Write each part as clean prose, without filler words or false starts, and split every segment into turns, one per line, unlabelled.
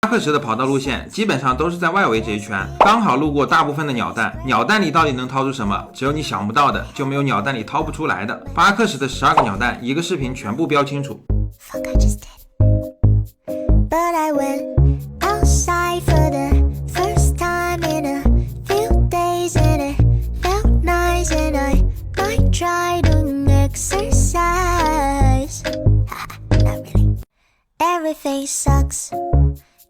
巴克什的跑道路线基本上都是在外围这一圈，刚好路过大部分的鸟蛋。鸟蛋里到底能掏出什么？只有你想不到的，就没有鸟蛋里掏不出来的。巴克什的12个鸟蛋，一个视频全部标清楚。
But I went outside for the first time in a few days and it felt nice and I might try doing exercise. Not really. Everything sucks.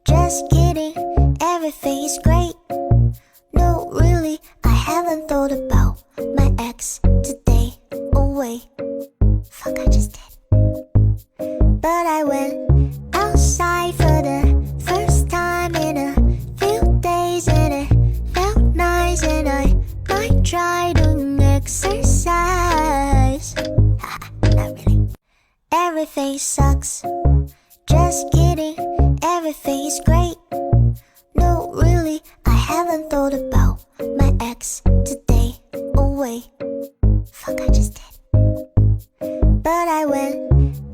Just kidding. Everything is great. No, really, I haven't thought about my ex today. Oh wait, fuck, I just did. But I went outside for the first time in a few days and it felt nice and I might try doing exercise. Not really. Everything sucks. Just kidding. Everything is great. No, really, I haven't thought about my ex today. Oh wait, fuck, I just did. But I went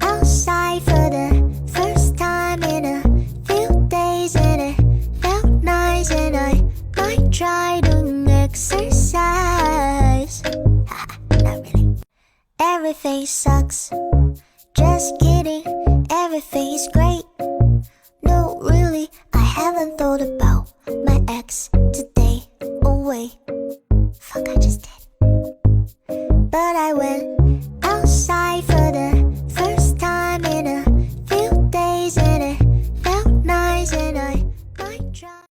outside for the first time in a few days and it felt nice and I might try doing exercise. Not really. Everything sucks. Just kidding. Everything is great. No, really, I haven't thought about my ex today. Oh wait, fuck, I just did. But I went